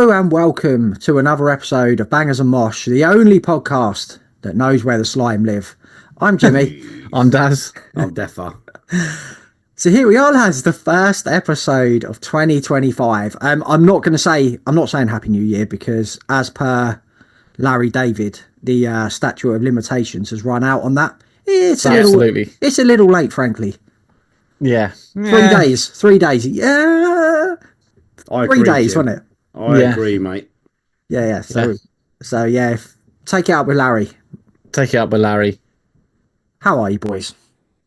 Hello and welcome to another episode of Bangers and Mosh, the only podcast that knows where the slime live. I'm Jimmy. I'm Daz. I'm Deffa. So here we are, lads, the first episode of 2025. I'm not saying Happy New Year because as per Larry David, the statute of limitations has run out on that. It's a little late, frankly. Yeah. 3 days. Yeah. I 3 agree, days, Jim. wasn't it? I agree, mate. Yeah. So take it up with Larry. Take it up with Larry. How are you, boys?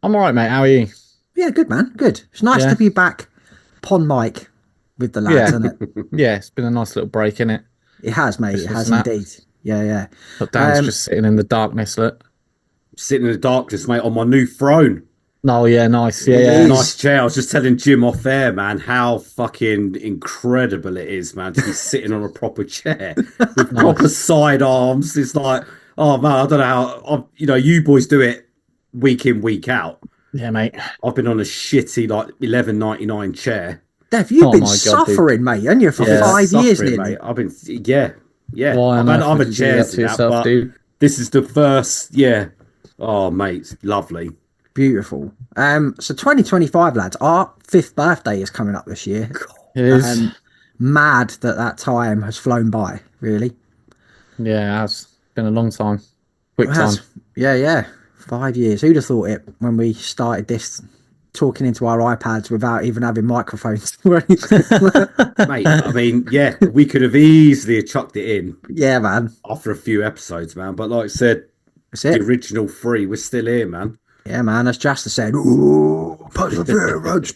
I'm all right, mate. How are you? Yeah, good, man. Good. It's nice to be back upon mic with the lads, isn't it? Yeah, it's been a nice little break, innit? It has, mate. Christmas It has and that. indeed. Yeah. But Dan's just sitting in the darkness, look. Sitting in the darkness, mate, on my new throne. Oh, yeah, nice. It Yeah. is. Nice chair. I was just telling Jim off air, man, how fucking incredible it is, man, to be sitting on a proper chair with proper side arms. It's like, oh, man, I don't know how, you boys do it week in, week out. Yeah, mate. I've been on a shitty, like, $11.99 chair. Dev, you've been my God, suffering, mate, haven't you, for 5 years Suffering, nearly? mate. I've been, yeah. Why on earth I'm would a you do chair that to yourself, but dude? this is the first, Oh, mate, it's lovely. Beautiful. So 2025, lads, our 5th birthday is coming up this year. It is. Mad that time has flown by, really. Yeah, it has been a long time. Quick It time. has. Yeah. 5 years. Who'd have thought it when we started this, talking into our iPads without even having microphones or anything? Mate, I mean, yeah, we could have easily chucked it in Yeah, man. after a few episodes, man. But like I said, That's the it. original 3, we're still here, man. Yeah, man. As Jasta said, ooh, perseverance.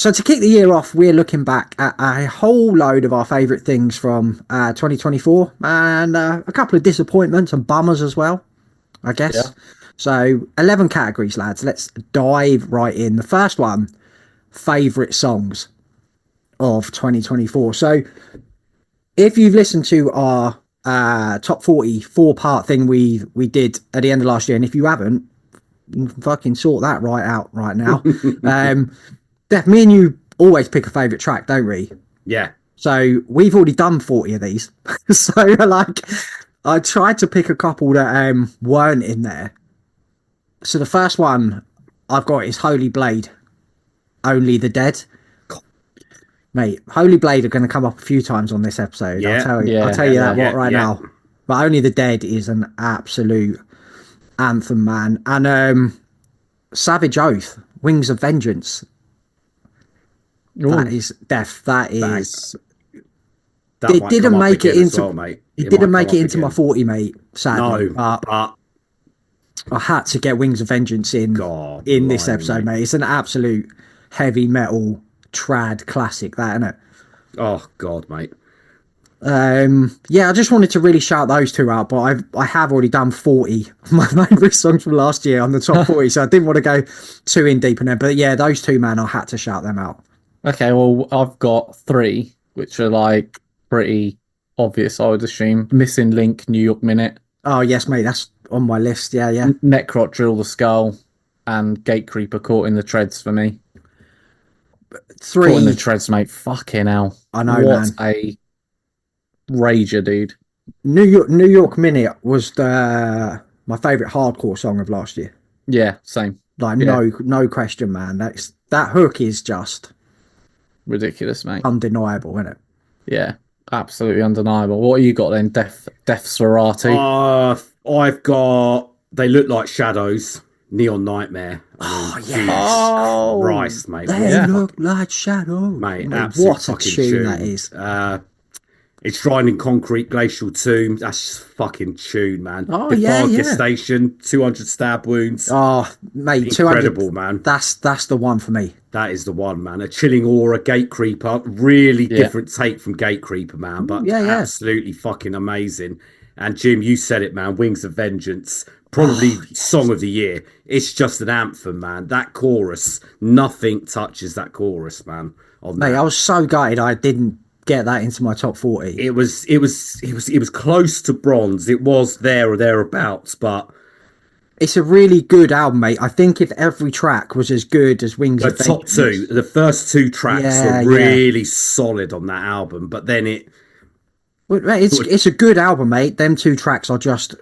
So to kick the year off, we're looking back at a whole load of our favourite things from 2024 and a couple of disappointments and bummers as well, I guess. Yeah. So 11 categories, lads. Let's dive right in. The first one, favourite songs of 2024. So if you've listened to our top 40 4-part thing we did at the end of last year, and if you haven't, you can fucking sort that right out right now. Def, me and you always pick a favourite track, don't we? Yeah. So we've already done 40 of these. So like I tried to pick a couple that weren't in there. So the first one I've got is Holy Blade, Only the Dead. Mate, Holy Blade are going to come up a few times on this episode. Yeah. I'll tell you that Yeah. now. But Only the Dead is an absolute anthem, man. And Savage Oath, Wings of Vengeance. That is death. That is. That It might didn't come up make it again as into. well, mate. It didn't might make come it up into my again. 40, mate. Sadly, No, but but I had to get Wings of Vengeance in God, this blimey, episode, mate. mate. It's an absolute heavy metal trad classic, that, isn't it? Oh God, mate. Yeah, I just wanted to really shout those two out, but I have already done 40 of my favourite songs from last year on the top 40, so I didn't want to go too in deep in them. But yeah, those two, man, I had to shout them out. Okay, well, I've got 3, which are like pretty obvious, I would assume. Missing Link, New York Minute. Oh yes, mate, that's on my list. Yeah. Necrot, Drill the Skull, and Gatecreeper, Caught in the Treads for me. Caught in the 3. Treads, mate. Fucking hell. I know, what man. a rager, dude. New York Minute was my favourite hardcore song of last year. Yeah, same. Like Yeah. no question, man. That hook is just Ridiculous, mate. undeniable, isn't it? Yeah, absolutely undeniable. What you got then? Death Sorati. I've got They Look Like Shadows, Neon Nightmare. Oh, Jesus yes. Oh. Christ, mate. They Yeah. look like shadows. Mate, Mate, absolute what a fucking tune that is. It's Shrine in Concrete, Glacial Tomb. That's just fucking tune, man. Oh, Defiant yeah. Gestation, 200 stab wounds. Oh, mate, 200. Incredible, man. That's the one for me. That is the one, man. A Chilling Aura, Gatecreeper. Really different take from Gatecreeper, man. But Yeah. absolutely fucking amazing. And Jim, you said it, man. Wings of Vengeance. Probably song of the year. It's just an anthem, man. That chorus, nothing touches that chorus, man. On Mate, that. I was so gutted I didn't get that into my top 40. It was close to bronze. It was there or thereabouts, but It's a really good album, mate. I think if every track was as good as Wings The of top Vengeance, two, the first two tracks yeah, are yeah. really solid on that album, but then it Well, mate, it's sort of, it's a good album, mate. Them two tracks are just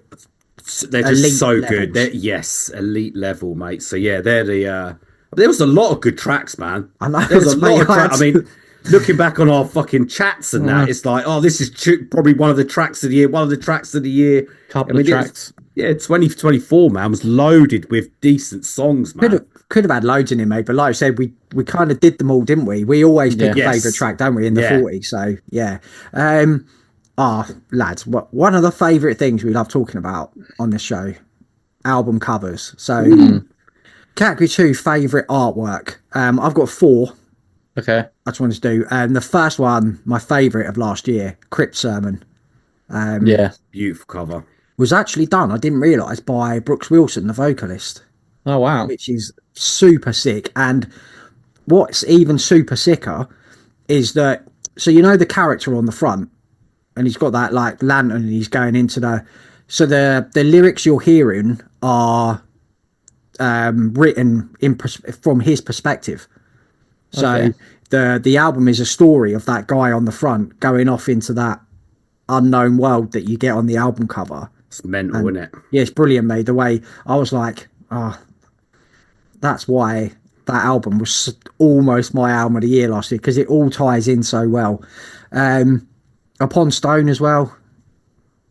they're just elite so good. levels. They're yes, elite level, mate. So yeah, they're the. There was a lot of good tracks, man. I know, There was a mate, lot of tracks. I mean, looking back on our fucking chats and that, it's like, oh, this is probably one of the tracks of the year. One of the tracks of the year. Couple I of mean, it was- tracks. yeah, 2024, man, was loaded with decent songs, man. Could have had loads in it, mate. But like I said, we kind of did them all, didn't we? We always pick Yeah. a Yes. favourite track, don't we, in the Yeah. 40? So yeah. Lads, one of the favourite things we love talking about on this show, album covers. So category 2, favourite artwork. I've got 4. Okay. I just wanted to do. The first one, my favourite of last year, Crypt Sermon, Yeah. Beautiful cover. was actually done, I didn't realise, by Brooks Wilson, the vocalist, Oh wow. which is super sick. And what's even super sicker is that, so you know the character on the front, and he's got that like lantern, and he's going into the lyrics you're hearing are written from his perspective. So Okay. the album is a story of that guy on the front going off into that unknown world that you get on the album cover. It's mental, isn't it? Yeah, it's brilliant, mate. The way I was like, oh, that's why that album was almost my album of the year last year, because it all ties in so well. Upon Stone as well,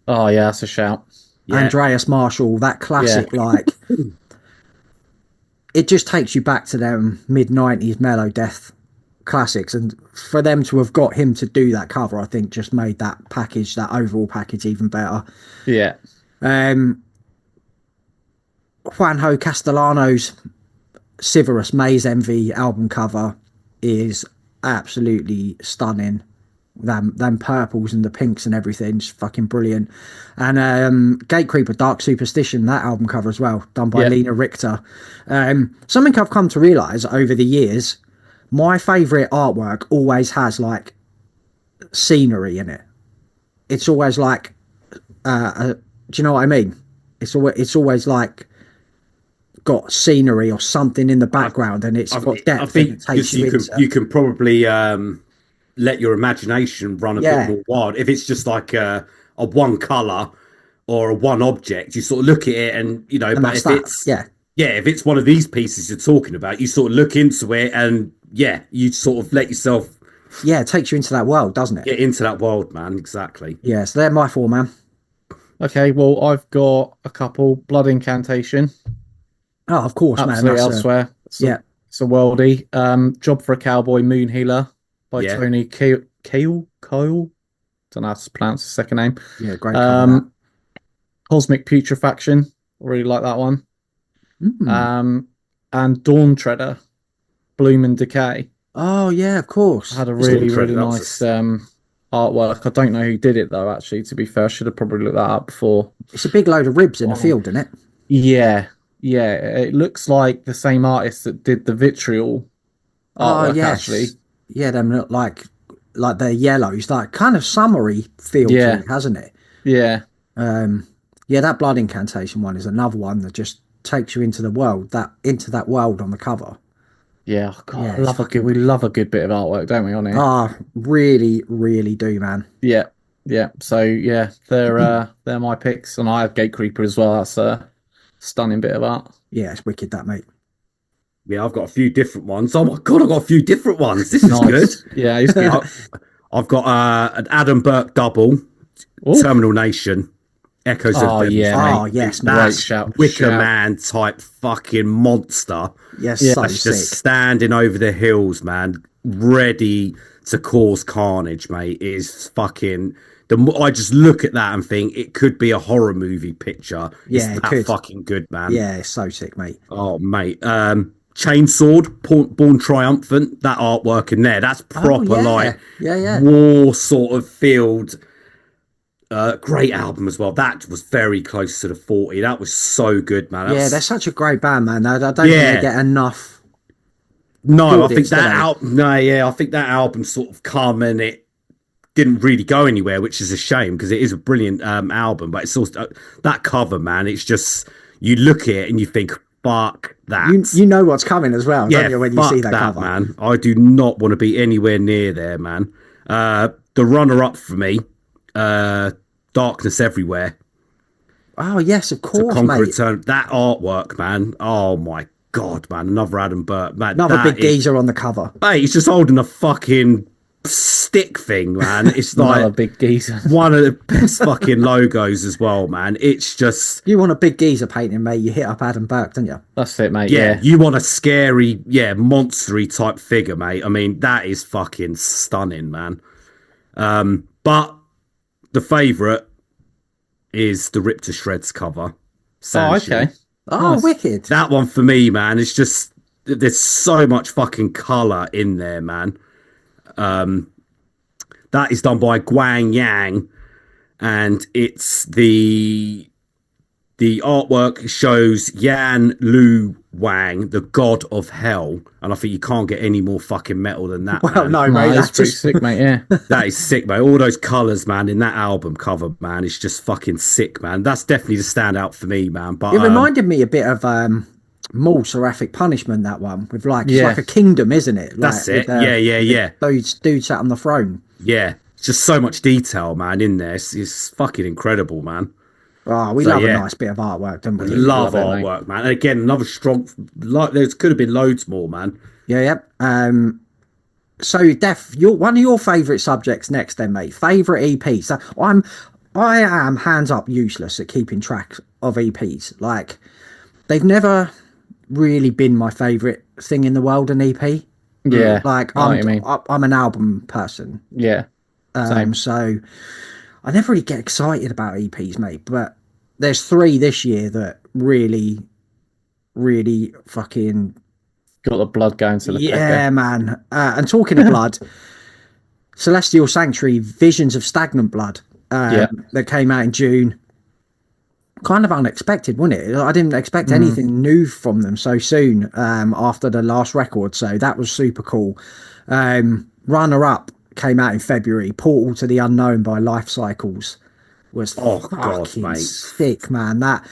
Oh yeah, that's a shout. Yeah. Andreas Marshall, that classic, like it just takes you back to them mid-90s mellow death classics, and for them to have got him to do that cover, I think just made that package, that overall package, even better. Yeah. Juanjo Castellano's Siverus Maze Envy album cover is absolutely stunning. Them purples and the pinks and everything, just fucking brilliant. And Gatecreeper Dark Superstition, that album cover as well, done by Yeah. Lena Richter. Something I've come to realise over the years, my favourite artwork always has like scenery in it. It's always like, do you know what I mean? It's always like got scenery or something in the background, and it's got depth. I think and it takes you can into- you can probably let your imagination run a Yeah. bit more wild. If it's just like a one color or a one object, you sort of look at it and you know. and But that's if that. it's Yeah. if it's one of these pieces you're talking about, you sort of look into it and yeah, you sort of let yourself Yeah, it takes you into that world, doesn't it? get into that world, man. Exactly. Yeah, so they're my 4, man. Okay. Well, I've got a couple. Blood Incantation. Oh, of course, man. Absolutely That's elsewhere. yeah. It's a worldie. Job for a Cowboy, Moon Healer by Yeah. Tony Cole. Don't know how to pronounce his second name. Yeah, great. cover, Cosmic Putrefaction. Really like that one. that. And Dawn Treader, Bloom and Decay. Oh, yeah, of course. Had a Dawn really, Treader, really that was nice artwork. I don't know who did it though, actually, to be fair. I should have probably looked that up before. It's a big load of ribs in a field, isn't it? Yeah. Yeah. It looks like the same artist that did the Vitriol artwork, actually. Yeah, them look like they're yellows, like kind of summery feel Yeah. to it, hasn't it? Yeah. Yeah, that Blood Incantation one is another one that just takes you into the world, into that world on the cover. Yeah. Oh, God, Yeah, we love a good bit of artwork, don't we, on it? Ah, really, really do, man. Yeah. Yeah. So yeah, they're my picks. And I have Gatecreeper as well. That's a stunning bit of art. Yeah, it's wicked, that, mate. Yeah, I've got a few different ones. Oh my god, I've got a few different ones. This is good. Nice. Yeah, he's good. I've got an Adam Burke double, Ooh. Terminal Nation, Echoes Oh, of Devil's yeah, Night. Oh, mate. yes, Great man. That's shout. Wicker Shout. Man type fucking monster. Yes, Yeah, so That's just sick. standing over the hills, man, ready to cause carnage, mate. It is fucking. I just look at that and think it could be a horror movie picture. Yeah, It's it that could. fucking good, man. Yeah, it's so sick, mate. Oh, mate. Chainsword, Born Triumphant, that artwork in there, that's proper yeah. like Yeah. war sort of field. Great album as well. That was very close to the 40. That was so good, man. Yeah, they're such a great band, man. I don't think Yeah. they get enough. No, I think Audits, that don't they? album. No, yeah, I think that album sort of come and it didn't really go anywhere, which is a shame because it is a brilliant album. But it's also that cover, man. It's just you look at it and you think, fuck that. You know what's coming as well, Yeah, don't you, when you fuck see that cover? man. I do not want to be anywhere near there, man. The runner-up for me, Darkness Everywhere. Oh yes, of To course, Conquer mate. Return. That artwork, man. Oh my god, man. Another Adam Burt, man. Another that big geezer on the cover. Mate, he's just holding a fucking stick thing, man. It's Another like big geezer. one of the best fucking logos as well, man. It's just You want a big geezer painting, mate? You hit up Adam Burke, don't you? That's it, mate. yeah, Yeah. you want a scary, monstery type figure, mate. I mean, that is fucking stunning, man. But the favourite is the Rip to Shreds cover. Oh, Sanshi. okay. Oh, Nice. wicked! That one for me, man, is just there's so much fucking colour in there, man. That is done by Guang Yang, and it's the artwork shows Yan Lu Wang, the god of hell, and I think you can't get any more fucking metal than that. Well, man. no, No, mate, that's that's pretty just sick, mate. Yeah. That is sick, mate. All those colours, man, in that album cover, man, it's just fucking sick, man. That's definitely the standout for me, man. But it reminded me a bit of Maul Seraphic Punishment. That one with like it's Yeah. like a kingdom, isn't it? Like, that's it. with, Yeah. Dude sat on the throne. Yeah, it's just so much detail, man, in there. It's fucking incredible, man. Oh, we So, love yeah. a nice bit of artwork, don't we? Love love it, mate. artwork, man. And again, another strong. Like, there could have been loads more, man. Yeah, yeah. So, Def, one of your favourite subjects next, then, mate. Favourite EP. So, I am hands up useless at keeping track of EPs. Like, they've never really been my favourite thing in the world. An EP. Yeah. Like, I know what you mean. I'm an album person. Yeah. Same. So I never really get excited about EPs, mate. But there's 3 this year that really, really fucking Got the blood going to the yeah, man. And talking of blood, Celestial Sanctuary, Visions of Stagnant Blood, that came out in June. Kind of unexpected, wasn't it? I didn't expect anything new from them so soon after the last record, so that was super cool. Runner Up came out in February. Portal to the Unknown by Life Cycles was God, fucking mate. sick, man. That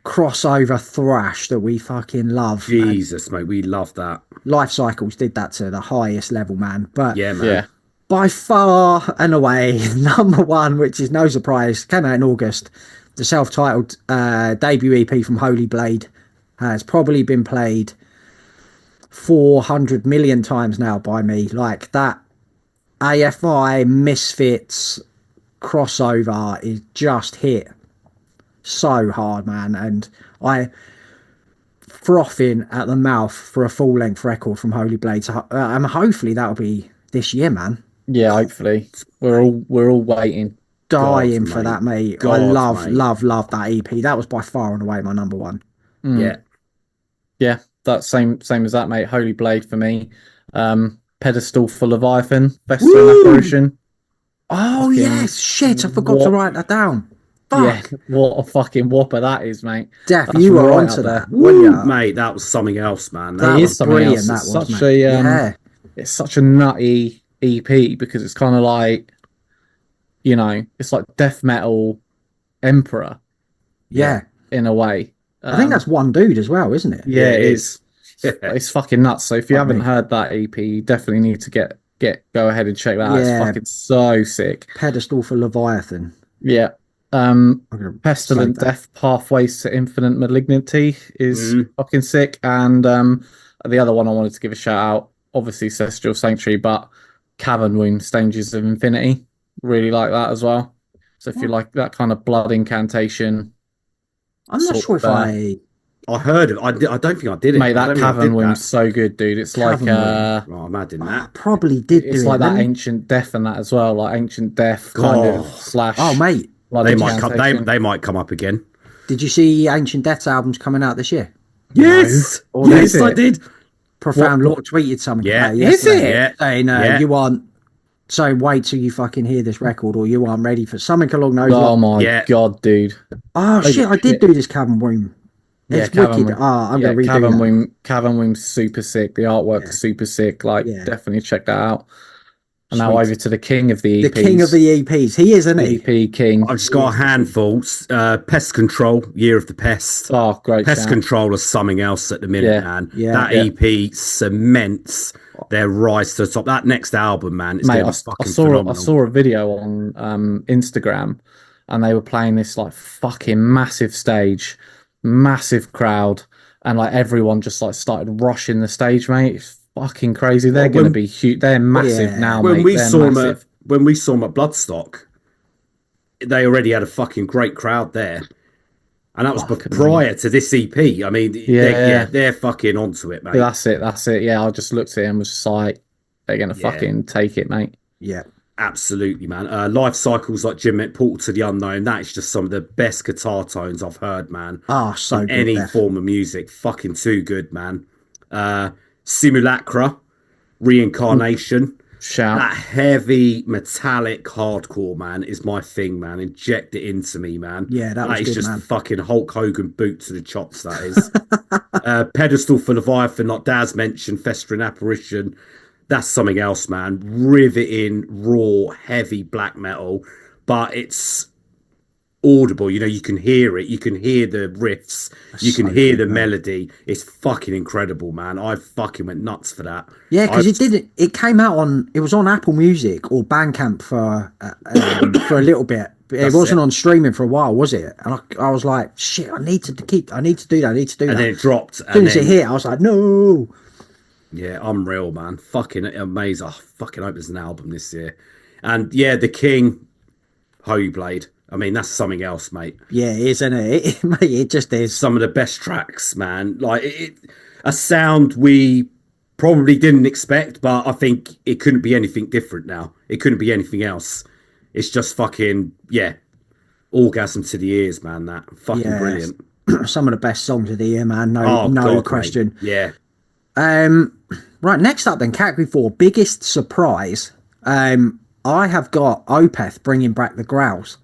crossover thrash that we fucking love. Jesus, mate, we love that. Life Cycles did that to the highest level, man. But Yeah, man. Yeah. by far and away, number one, which is no surprise, came out in August. The self-titled debut EP from Holy Blade has probably been played 400 million times now by me. Like that AFI Misfits crossover is just hit so hard, man. And I frothing at the mouth for a full-length record from Holy Blade. So, hopefully that'll be this year, man. Yeah. Hopefully, we're all waiting. Dying God, for mate. that, mate. God, I love, mate. love that EP. That was by far and away my number one. Yeah. Yeah. That's same as that, mate. Holy Blade for me. Pedestal for Leviathan. Festival Woo! Apparition. Oh Fucking yes, shit! I forgot to what- write that down. Yeah. Fuck, What a fucking whopper that is, mate. Def, That's you were right onto up there. that, weren't you? Mate, that was something else, man. That It was is something brilliant. else. That It's was, such mate. a, yeah, It's such a nutty EP because it's kind of like, it's like death metal Emperor yeah. in a way. I think that's one dude as well, isn't it? Yeah, it it is. is. It's fucking nuts. So if you Fuck haven't me. heard that EP, you definitely need to go ahead and check that out. Yeah. It's fucking so sick. Pedestal for Leviathan. Yeah. I'm gonna Pestilent save that. Death Pathways to Infinite Malignity is fucking sick. And the other one I wanted to give a shout out, obviously Celestial Sanctuary, but Cavern Wound Stages of Infinity. Really like that as well. So if you like that kind of blood incantation, I'm not sort sure if of, I heard it. I don't think I did it. mate, I that don't think I Cavern did Wound's so good, dude. It's like Cavern Wound. Oh, I'm adding I that. probably did do it's it. like that didn't I? Ancient Death and that as well, like Ancient Death kind of God. slash. Oh, mate, blood They might come. incantation. They might come up again. did you see Ancient Death's albums coming out this year? Yes, Or yes, is I it? did. Profound Lord tweeted something. Yeah. about Is yesterday, it? Yeah. saying Yeah. you aren't. So wait till you fucking hear this record, or you aren't ready for something along those Oh lines. my Yeah. god, dude! Oh Holy shit! I did shit. do this Cavern Womb. Yeah, It's Cavern wicked. Womb. I'm Yeah, gonna redo Cavern that. Womb. Cavern Womb's super sick. The artwork's Yeah. super sick. Like, Yeah. definitely check that out. And now over to the king of the EPs. The king of the EPs. He is, isn't he? EP king. I've just got a handful. Pest Control, Year of the Pest. Oh, great. Pest shout. Control is something else at the minute, Yeah. man. Yeah. That EP cements their rise to the top. That next album, man, is Mate, going I to be fucking saw phenomenal. I saw a video on Instagram, and they were playing this like fucking massive stage, massive crowd, and like everyone just like started rushing the stage, mate. It's fucking crazy. They're going to be huge. They're massive Yeah. now, when mate. we They're saw them massive. when we saw them at Bloodstock, they already had a fucking great crowd there. And that was prior to this EP. I mean, they're fucking onto it, mate. That's it. Yeah, I just looked at it and was just like, they're going to fucking take it, mate. Yeah. Absolutely, man. Life Cycles like Jim Met Portal to the Unknown. That is just some of the best guitar tones I've heard, man. Oh, so in good. any Beth. form of music. Fucking too good, man. Simulacra, Reincarnation. Shout. That heavy metallic hardcore, man, is my thing, man. Inject it into me, man. Yeah, that was is good, just man. fucking Hulk Hogan boot to the chops, that is. Pedestal for Leviathan, like Daz mentioned, Festering Apparition. That's something else, man. Riveting, raw, heavy black metal, but it's audible. You know, you can hear it. You can hear the riffs. You can hear the melody. It's fucking incredible, man. I fucking went nuts for that. Yeah, because it came out on, it was on Apple Music or Bandcamp for a little bit. It wasn't on streaming for a while, was it? And I was like, shit, I need to do that. And then it dropped. As soon as it hit, I was like, no. Yeah, unreal, man. Fucking amazing. I fucking hope there's an album this year. And yeah, The King, Holy Blade. I mean, that's something else, mate. Yeah, it is, isn't it? Mate, it just is. Some of the best tracks, man. Like, a sound we probably didn't expect, but I think it couldn't be anything different now. It couldn't be anything else. It's just fucking, orgasm to the ears, man. That fucking brilliant. Some of the best songs of the year, man. No, God, question. Mate. Yeah. Right, next up then, category 4, biggest surprise. I have got Opeth bringing back the growls.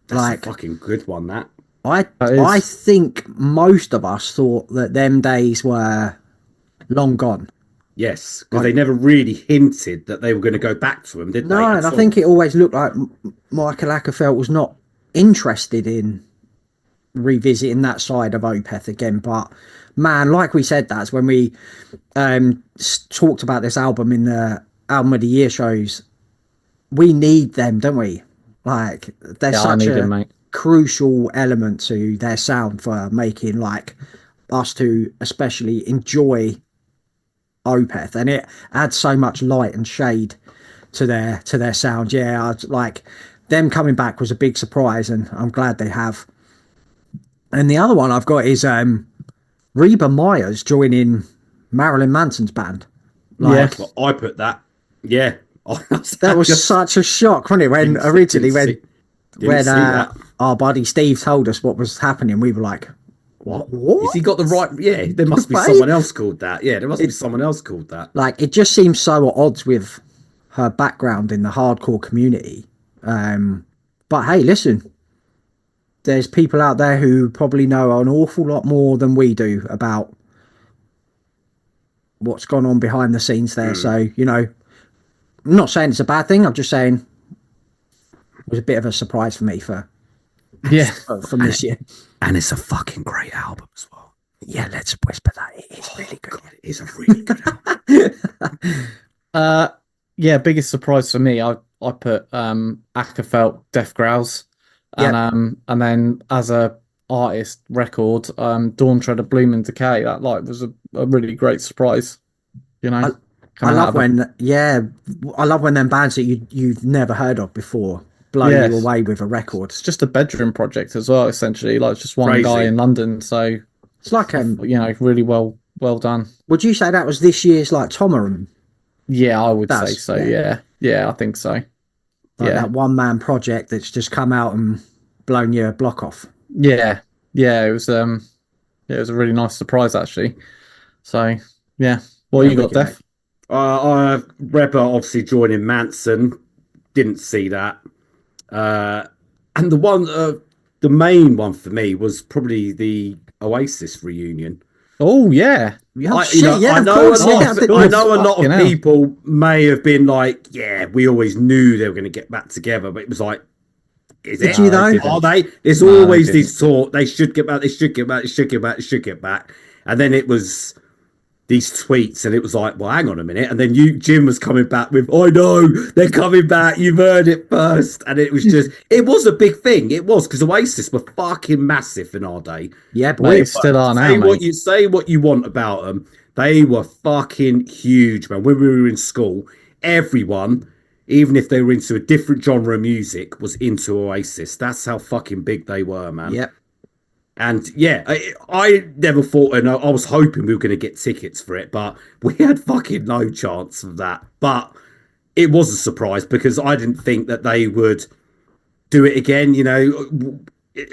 That's a fucking good one, that. I think most of us thought that them days were long gone. Yes, because they never really hinted that they were going to go back to them, did they? No, and I think it always looked like Michael Ackerfeld was not interested in revisiting that side of Opeth again. But man, like we said, that's when we talked about this album in the Album of the Year shows. We need them, don't we? Like, they're such a crucial element to their sound for making like us to especially enjoy Opeth, and it adds so much light and shade to their sound. Yeah, like them coming back was a big surprise, and I'm glad they have. And the other one I've got is Reba Myers joining Marilyn Manson's band. Like, well, I put that. Yeah. That was such a shock, wasn't it? When our buddy Steve told us what was happening, we were like, What? Has he got the right? Yeah, there must be someone else called that. Yeah, there must be someone else called that. Like, it just seems so at odds with her background in the hardcore community. But hey, listen, there's people out there who probably know an awful lot more than we do about what's gone on behind the scenes there. So, you know, I'm not saying it's a bad thing. I'm just saying it was a bit of a surprise for me from this year. And it's a fucking great album as well. Yeah, let's whisper that. It is really good. God, it is a really good album. Biggest surprise for me, I put Ackerfeld Death Growls, and then as a artist record, Dawn Treader Bloom and Decay. That was a really great surprise. You know, I love when them bands that you've never heard of before blow you away with a record. It's just a bedroom project as well, essentially. Like, it's just one guy in London, so it's like really well done. Would you say that was this year's like Tomarun? Yeah, I would say so. Yeah, I think so. Like that one man project that's just come out and blown your block off. Yeah, it was a really nice surprise actually. So yeah, what you got, Def? Reba obviously joining Manson. Didn't see that. And the main one for me was probably the Oasis reunion. Oh yeah. Yeah, I, shit, you know, yeah, I of know course. a lot. Yeah, I know a lot Fucking of hell. people may have been like, "Yeah, we always knew they were going to get back together," but it was like, "Is Did it? you No, they though? didn't. Are they?" There's No, they always didn't. this thought they should get back. They should get back. They should get back. They should get back. And then it was these tweets, and it was like, "Well, hang on a minute." And then Jim was coming back with, "I know they're coming back. You've heard it first." And it was just, it was a big thing. It was because Oasis were fucking massive in our day. Yeah, but Mate, we, it's still are now, Say what mate. you say, what you want about them. They were fucking huge, man. When we were in school, everyone, even if they were into a different genre of music, was into Oasis. That's how fucking big they were, man. yep. And yeah, I never thought, and I was hoping we were going to get tickets for it, but we had fucking no chance of that. But it was a surprise because I didn't think that they would do it again. You know,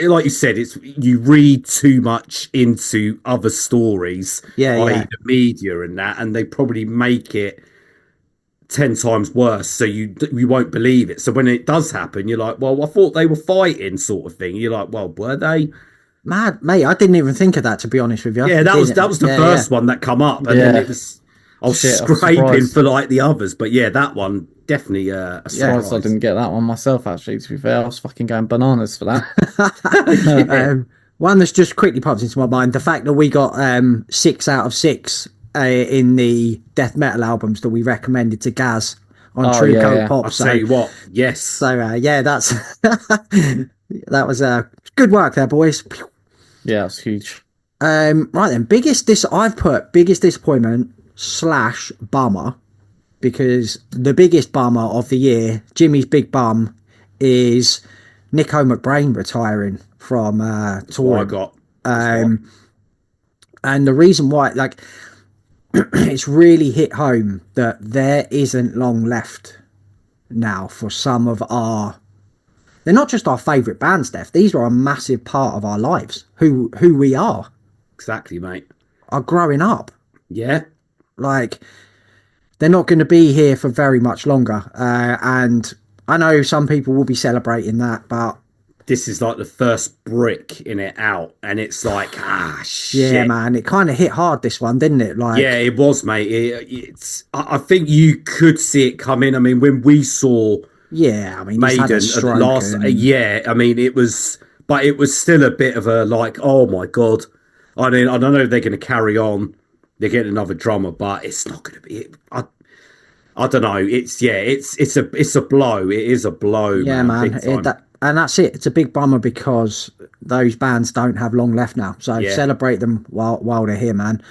like you said, it's you read too much into other stories, Yeah, i.e. yeah. the media and that, and they probably make it 10 times worse, so you won't believe it. So when it does happen, you're like, well, I thought they were fighting, sort of thing. You're like, well, were they? Mad, mate. I didn't even think of that, to be honest with you. Yeah, that was the Yeah, first one that come up, and then Yeah. it was I was Shit, I was scraping surprised. for like the others, but yeah, that one definitely a Surprised I surprise. didn't get that one myself. Actually, to be fair, I was fucking going bananas for that. Yeah. One that's just quickly popped into my mind: the fact that we got 6 out of 6 in the death metal albums that we recommended to Gaz on Oh, True yeah, Code yeah. Pop. I'll So, tell you what, yes, yeah, that's that was good work there, boys. Yeah, it's huge. Right then, I've put biggest disappointment / bummer, because the biggest bummer of the year, Jimmy's big bum, is Nico McBrain retiring from that's what I touring. got. And the reason why, like, it's really hit home that there isn't long left now for some of our. They're not just our favourite bands, Steph. These are a massive part of our lives. Who we are Exactly, mate. growing up. Yeah, Like, they're not going to be here for very much longer. And I know some people will be celebrating that, but this is like the first brick in it out, and it's like, shit. yeah, man, it kind of hit hard, this one, didn't it? Like, Yeah, it was, mate. I think you could see it coming. I mean, when we saw yeah, I mean, he's Maiden had a at the stroke last, and- yeah, I mean, it was, but it was still a bit of a like, oh my god. I mean, I don't know if they're going to carry on. They're getting another drummer, but it's not going to be. I don't know. It's a blow. It is a blow. yeah, man. big time. And that's it. It's a big bummer because those bands don't have long left now. So Yeah. celebrate them while they're here, man.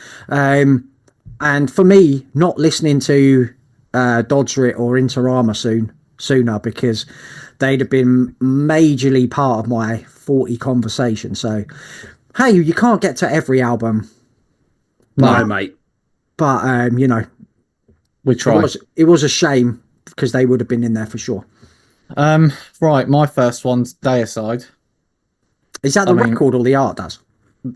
And for me, not listening to Dodgerit or Interama sooner, because they'd have been majorly part of my 40 conversation. So, hey, you can't get to every album, No, mate. but you know, We tried. it was a shame because they would have been in there for sure. Right, my first one's Deicide. Is that the I mean- record or the art does?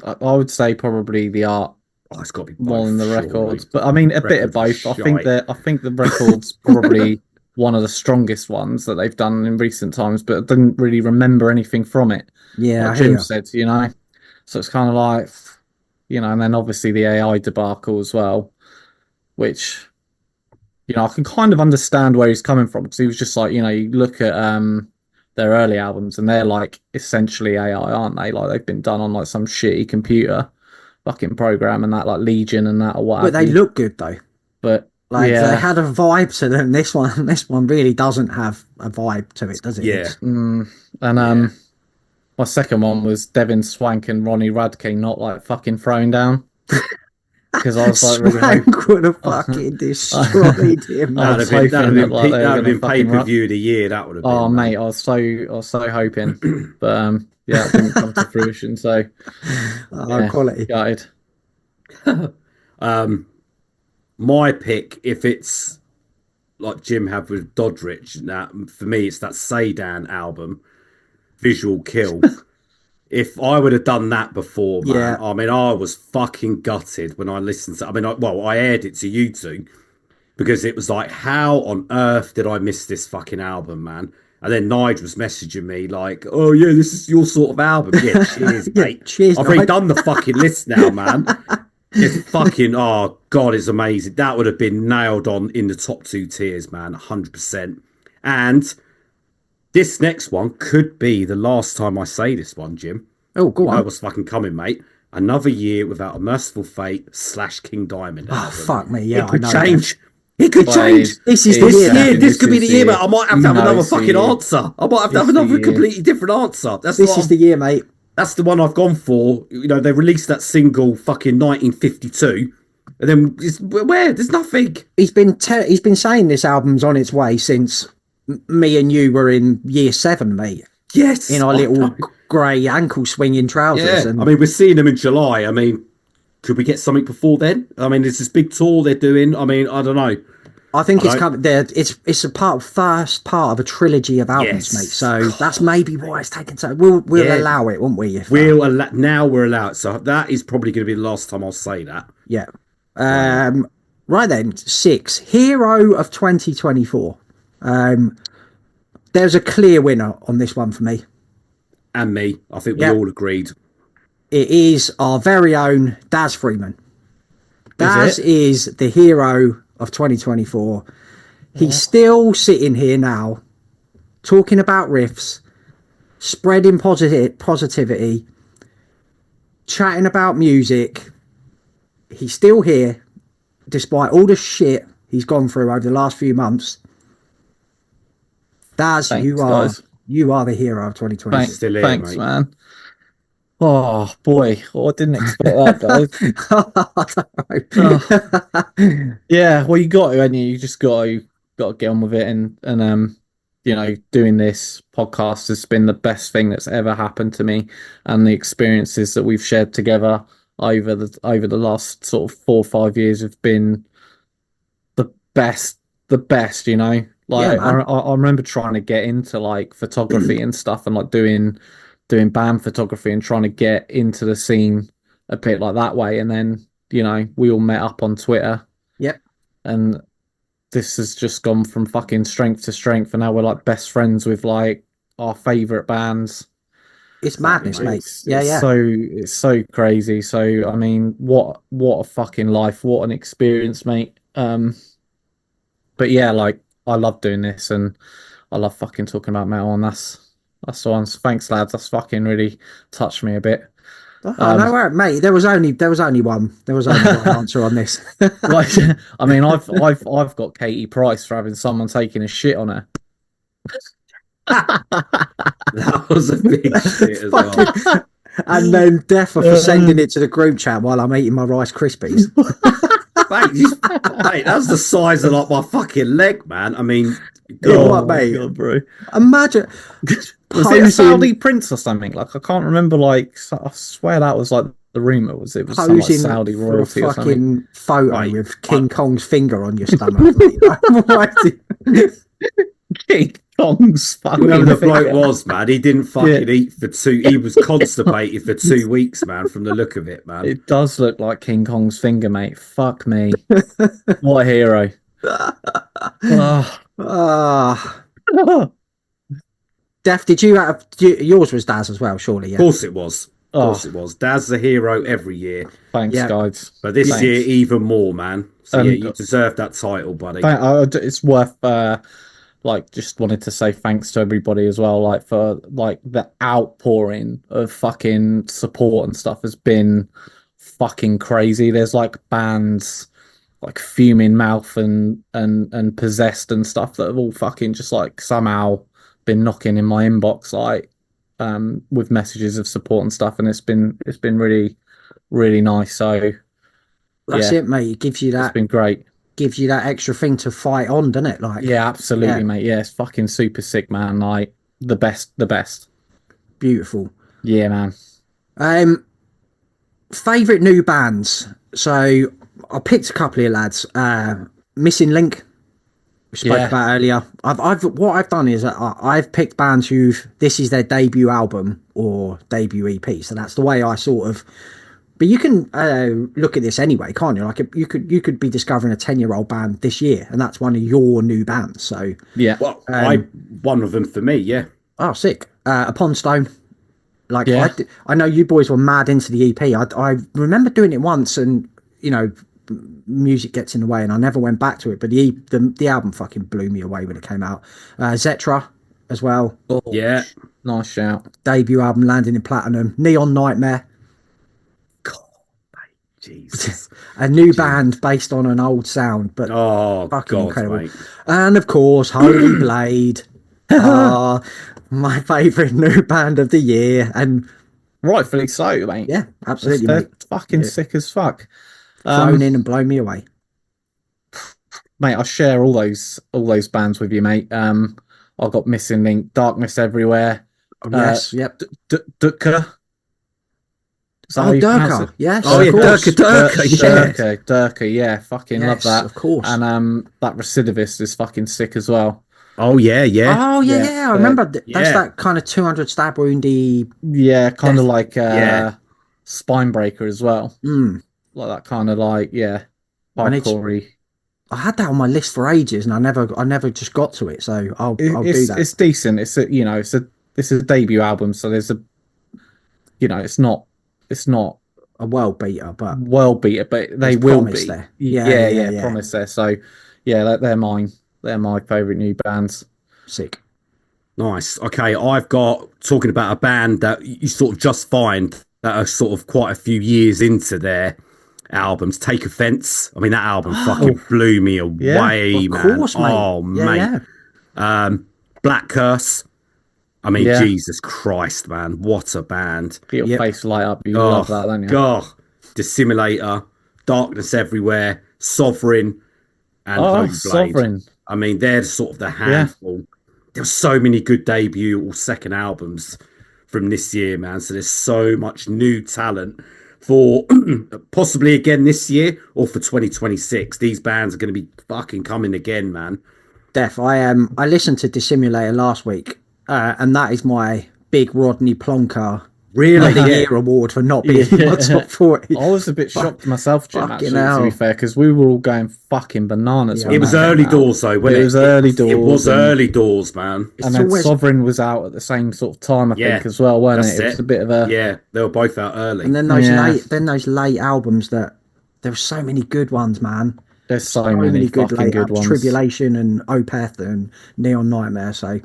I would say probably the art Oh, it's got to be more than the both, records, surely. but I mean a bit of Records both. are I think the record's probably one of the strongest ones that they've done in recent times, but I didn't really remember anything from it. Yeah, Like I hear Jim ya. said, you know. So it's kind of like, you know, and then obviously the AI debacle as well, which, you know, I can kind of understand where he's coming from, because he was just like, you know, you look at their early albums and they're like essentially AI, aren't they? Like they've been done on like some shitty computer fucking program and that, like Legion and that or what. But they look good though. But Like yeah, they had a vibe to them. This one really doesn't have a vibe to it, does it? Yeah. and my second one was Devin Swank and Ronnie Radke not like fucking thrown down, because I was like really hoping. Swank would have fucking destroyed him. I was That'd have hoping been, that, like, they were that'd have gonna been fucking pay-per-view of the year. That would have been. Oh man. mate, I was so hoping, but yeah, it didn't come to fruition. So Oh, yeah, quality. gutted. My pick, if it's like Jim had with Dodrich, now for me it's that Sedan album, Visual Kill. If I would have done that before, man, Yeah. I mean, I was fucking gutted when I listened to. I mean, I aired it to you two because it was like, how on earth did I miss this fucking album, man? And then Nigel was messaging me like, "Oh yeah, this is your sort of album." Yeah, cheers, Yeah, mate. cheers, I've Nigel. redone the fucking list now, man. It's fucking, oh god, it's amazing. That would have been nailed on in the top 2 tiers, man, 100%. And this next one could be the last time I say this one, Jim. Oh, go You know on. what's fucking coming, mate. Another year without a merciful fate / King Diamond. Oh, album. fuck me. Yeah, It could I know. change. It could But change. This is the This year. year, That, this could be the is year, the mate. I might have to have No, another it's the fucking year. answer. I might have to have It's the another year. completely different answer. this is the year, mate. That's the one I've gone for. You know, they released that single fucking 1952, and then where? There's nothing. He's been saying this album's on its way since me and you were in year 7, mate. Yes, In our little grey ankle swinging trousers. Yeah, And I mean, we're seeing them in July. I mean, could we get something before then? I mean, there's this big tour they're doing. I mean, I don't know. I think it's Right. coming there. It's a first part of a trilogy of albums, Yes. mate. So that's maybe why it's taken so. We'll Yeah. allow it, won't we? If, Now we're allowed. So that is probably going to be the last time I'll say that. yeah. Right then, 6 Hero of 2024. There's a clear winner on this one for me. And me, I think Yeah. we all agreed. It is our very own Daz Freeman. Daz it? is the hero of 2024. He's still sitting here now, talking about riffs, spreading positivity, chatting about music. He's still here, despite all the shit he's gone through over the last few months. Daz, Thanks, you guys. are the hero of 2024. Thanks, Still here, thanks, mate. man. Oh boy, I didn't expect that, guys. Yeah, well, you got to, and you just got to get on with it, and you know, doing this podcast has been the best thing that's ever happened to me, and the experiences that we've shared together over the last sort of 4 or 5 years have been the best. You know, like Yeah, man. I remember trying to get into like photography and stuff, and like doing band photography and trying to get into the scene a bit like that way, and then you know we all met up on Twitter. Yep. And this has just gone from fucking strength to strength, and now we're like best friends with like our favorite bands. It's madness, mate. Yeah. It's so crazy. So I mean, what a fucking life, what an experience, mate. But yeah, like I love doing this, and I love fucking talking about metal, and that's the one. Thanks, lads. That's fucking really touched me a bit. Oh, no, worry, mate. There was only one. There was only one answer on this. Like, I mean, I've got Katie Price for having someone taking a shit on her. That was a big shit as well. And then Deffer for sending it to the group chat while I'm eating my Rice Krispies. Mate, that's the size of like my fucking leg, man. I mean, Yeah, what, my mate? God, bro. Imagine Was it a posing, Saudi prince or something? Like I can't remember. Like I swear that was like the rumor. Was it was some like posing Saudi for a royalty or something? fucking photo Right. with King Kong's finger on your stomach. mate. King Kong's fucking. whoever the finger. bloke was, man, he didn't fucking eat for 2. He was constipated for 2 weeks, man. From the look of it, man. It does look like King Kong's finger, mate. Fuck me. What a hero. Oh. Ah, Def, did you have yours was Daz as well? Surely, yeah. Of course it was. Of Oh, course it was. Dad's the hero every year, thanks, Yeah. guys. but this Thanks. year even more, man. So yeah, Um, you deserve that title, buddy. It's worth like just wanted to say thanks to everybody as well, like for like the outpouring of fucking support and stuff has been fucking crazy. There's like bands like Fuming Mouth and Possessed and stuff that have all fucking just like somehow been knocking in my inbox like with messages of support and stuff, and it's been really really nice. So That's yeah, it, mate. It gives you it's that been great. extra thing to fight on, doesn't it? Like, Yeah, absolutely, Yeah. mate. Yeah, it's fucking super sick, man. Like the best. beautiful. Yeah, man. Favorite new bands. So I picked a couple of lads. Missing Link, we spoke Yeah. about earlier. What I've done is I've picked bands this is their debut album or debut EP. So that's the way I sort of. But you can look at this anyway, can't you? Like you could be discovering a 10-year-old band this year, and that's one of your new bands. So Yeah, Well, one of them for me, yeah. oh, sick. Upon Stone. Like Yeah. I know you boys were mad into the EP. I remember doing it once, and you know, music gets in the way, and I never went back to it. But the album fucking blew me away when it came out. Zetra as well, Oh, Yeah. nice shout. debut album landing in platinum. Neon Nightmare, Jesus. a new band based on an old sound, but Oh, fucking God, incredible. mate. And of course, Holy Blade, my favourite new band of the year, and Rightfully so, mate. yeah, absolutely, They're mate. fucking Yeah. sick as fuck. Flown in and blown me away. Mate, I share all those bands with you, mate. I got Missing Link, Darkness Everywhere, Yes, yep. Dutka. Is that how Oh, you pronounce Durka, it? yes. Oh, of yeah, course. Durka, yeah. Durka, yeah, fucking love Yes, that. of course. And that Recidivist is fucking sick as well. Oh, yeah, yeah. Oh yeah, Yeah, yeah. I remember that's yeah. that kind of 200 stab woundy. Yeah, kind of Death- like Yeah. Spinebreaker as well. Mm. Like that kind of like, yeah, And it's- hardcore-y. I had that on my list for ages, and I never just got to it. So I'll do that. It's decent. It's a debut album, so there's it's not A world beater, but world beater, but they There's will promise be. there. Yeah, Yeah. promise there. So yeah, they're mine. They're my favorite new bands. sick. Nice. Okay, I've got talking about a band that you sort of just find that are sort of quite a few years into their albums. Take Offense. I mean, that album fucking blew me away, Of man. course, mate. Oh, Yeah, mate. yeah. Black Curse. I mean, Yeah. Jesus Christ, man. What a band. Get your Yep. face light up. You love that, don't you? God. Dissimulator. Darkness Everywhere. Sovereign. And Oh, Holy Blade. Sovereign. I mean, they're sort of the handful. There's so many good debut or second albums from this year, man. So there's so much new talent for possibly again this year or for 2026. These bands are going to be fucking coming again, man. Def. I listened to Dissimulator last week, and that is my big Rodney Plonker Really? of the Yeah. year award for not being in my top 40. I was a bit shocked myself, Jim, Fucking actually, to hell. be fair, because we were all going fucking bananas. Yeah, when It was that came early out. doors, though. Wasn't It was early doors. It was and- early doors, man. It's And then always- Sovereign was out at the same sort of time, I Yeah, think, as well, weren't that's it? It was it. a bit of a Yeah, they were both out early. And then those late albums that there were so many good ones, man. there's so many good fucking late good albums. ones. Tribulation and Opeth and Neon Nightmare. So,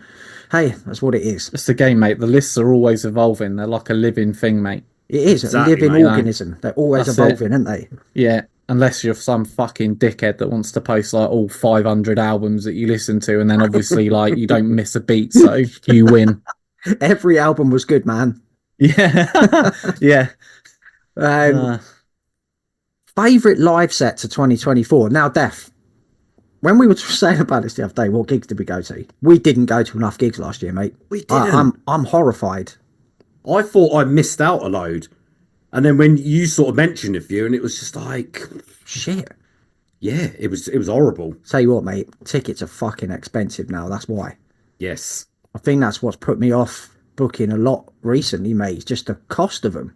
hey, that's what it is. It's the game, mate. The lists are always evolving. They're like a living thing, mate. It is Exactly, a living mate. organism. They're always That's it. evolving, aren't they? Yeah, unless you're some fucking dickhead that wants to post like all 500 albums that you listen to, and then obviously like you don't miss a beat, so you win. Every album was good, man. Yeah, yeah. Uh, Favorite live set to 2024. Now, Def, when we were saying about this the other day, what gigs did we go to? We didn't go to enough gigs last year, mate. We didn't. I'm horrified. I thought I missed out a load. And then when you sort of mentioned a few, and it was just like, Shit. yeah, it was horrible. Tell you what, mate, tickets are fucking expensive now. That's why. Yes. I think that's what's put me off booking a lot recently, mate. It's just the cost of them.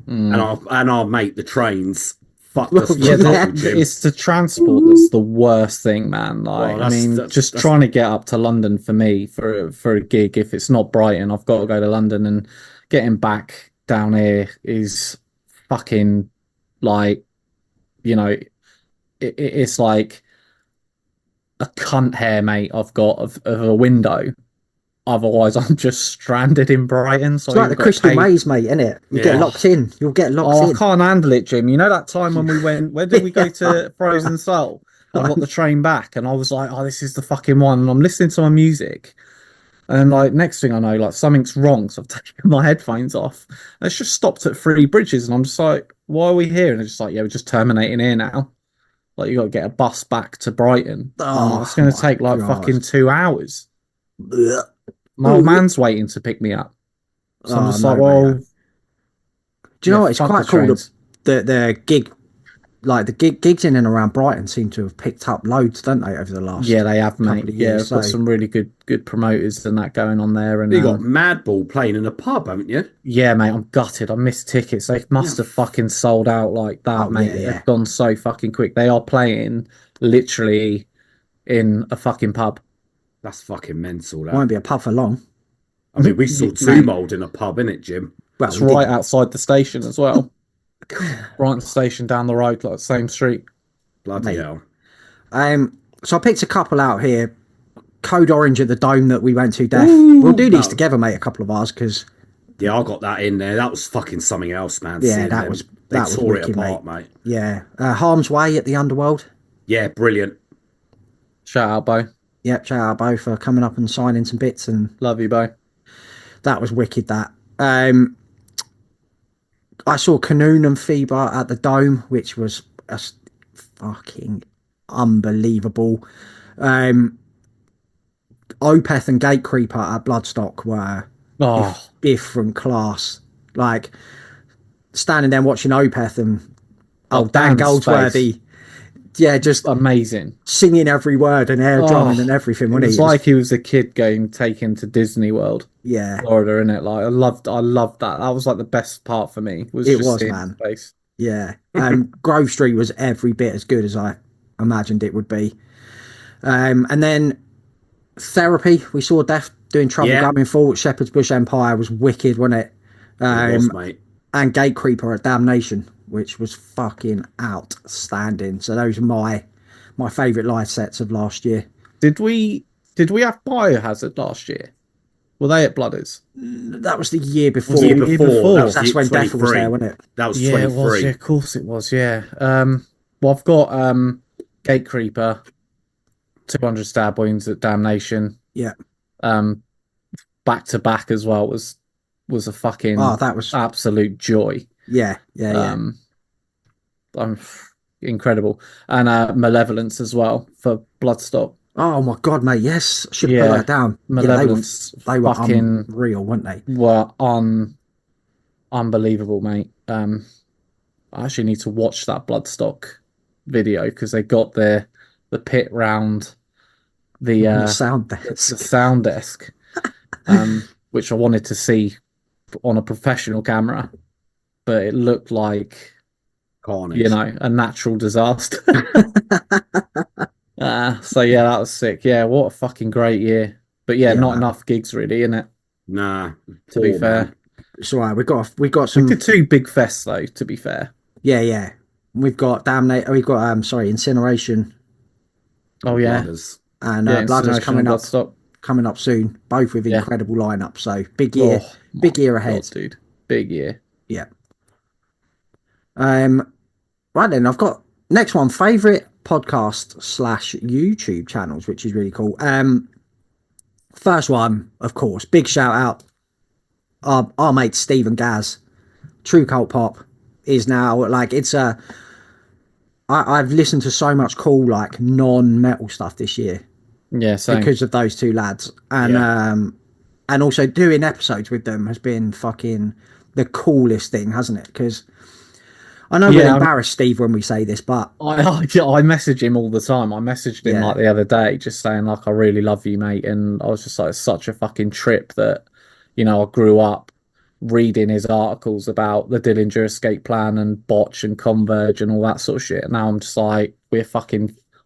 And our mate, the trains, fucked Well, us. yeah, with that- double, Jim. it's the transport that's the worst thing, man. Like, Well, I mean, that's- just trying to get up to London for me for a gig. If it's not Brighton, I've got to go to London, and getting back down here is fucking like, it's like a cunt hair, mate. I've got of a window. Otherwise, I'm just stranded in Brighton. So It's like I've the got Crystal paid- Maze, mate, isn't it? You get Yeah. locked in. You'll get locked Oh, I in. can't handle it, Jim. You know that time when we went, where did we go to Frozen Soul? I got the train back and I was like, oh, this is the fucking one. And I'm listening to my music. And like, next thing I know, like something's wrong. So I've taken my headphones off. And it's just stopped at Three Bridges. And I'm just like, why are we here? And it's just like, yeah, we're just terminating here now. Like, you got to get a bus back to Brighton. Oh, It's going to my take like God. fucking 2 hours. Ugh. My old man's waiting to pick me up. So I'm Oh, just no, like, mate. well, Do you know yeah, what? It's fuck quite the cool. trains. The gig, like the gigs in and around Brighton seem to have picked up loads, don't they, over the last? Yeah, they have, mate. couple of Yeah, years, they've got so- some really good promoters and that going on there. And You got Madball playing in a pub, haven't you? yeah, mate, I'm gutted. I missed tickets. They must have fucking sold out like that, Oh, mate. yeah, yeah. They've gone so fucking quick. They are playing literally in a fucking pub. That's fucking mental. That. Won't be a pub for long. I mean, we saw Mate. Two Mold in a pub, innit, Jim? Well, It's we right did- outside the station as well. Brighton Station down the road, like same street. Bloody Mate. hell. So I picked a couple out here. Code Orange at the Dome that we went to, Def. Ooh, We'll do these no. together, mate, a couple of ours, because Yeah, I got that in there. That was fucking something else, man. Yeah, Seeing that them. was- They that was tore it wicked, apart, mate. yeah. Harm's Way at the Underworld. Yeah, brilliant. Shout out, Bo. Yep, shout out Bo for coming up and signing some bits, and Love you, Bo. that was wicked. That I saw Canoon and Fever at the Dome, which was fucking unbelievable. Opeth and Gatecreeper at Bloodstock were Oh, different class. Like standing there watching Opeth and Dan Dan's Goldsworthy, yeah, just amazing. singing every word and air drumming and everything. It Wasn't was he? like he was a kid getting taken to Disney World, Yeah, Florida, innit? Like I loved that. That was like the best part for me. Was It just was, seeing man. his face. yeah. Grove Street was every bit as good as I imagined it would be. And then Therapy, we saw Def doing Trouble Yeah. Coming Forward. Shepherd's Bush Empire was wicked, wasn't it? It was, mate. And Gatecreeper at Damnation, which was fucking outstanding. So those are my favourite live sets of last year. Did we have Biohazard last year? Were they at Blooders? That was the year before. Was it Year the year before. before? That's when Def was 23. there, wasn't it? That was Yeah, it 23. was. Yeah, of course it was. Yeah. Well, I've got Gatecreeper, 200 stab wounds at Damnation. Yeah. Back to back as well was a fucking Oh, that was absolute joy. yeah. Incredible. And Malevolence as well for Bloodstock. Oh my god, mate! Yes, should have Yeah. put that down. Malevolence They were fucking unreal, weren't they? were unbelievable, mate. I actually need to watch that Bloodstock video because they got the pit round the The sound the desk. sound desk, which I wanted to see on a professional camera, but it looked like, Carnage. you know, a natural disaster. So yeah, that was sick. Yeah, what a fucking great year. But yeah, Yeah, not man. enough gigs really, innit? Nah. To be poor, fair, man. It's all right. We got we some. did two big fests though. To be fair. Yeah. We've got Damnate. We've got Incineration Oh yeah, Blooders. and yeah. Blooders Incineration coming and up Bloodstock. soon. Both with Yeah. incredible lineup. So big year, Oh, big my year God, ahead. dude. Big year. Right then, I've got next one. Favorite podcast / YouTube channels, which is really cool. First one, of course, big shout out. Our mate Stephen Gaz, True Cult Pop, is now like it's a. I've listened to so much cool like non-metal stuff this year Yeah, same. because of those two lads, and also doing episodes with them has been fucking the coolest thing, hasn't it? Because I know Yeah, we'll embarrass Steve when we say this, but I message him all the time. I messaged him Yeah. like the other day, just saying like I really love you, mate. And I was just like, it's such a fucking trip that, you know, I grew up reading his articles about the Dillinger escape plan and Botch and Converge and all that sort of shit. And now I'm just like,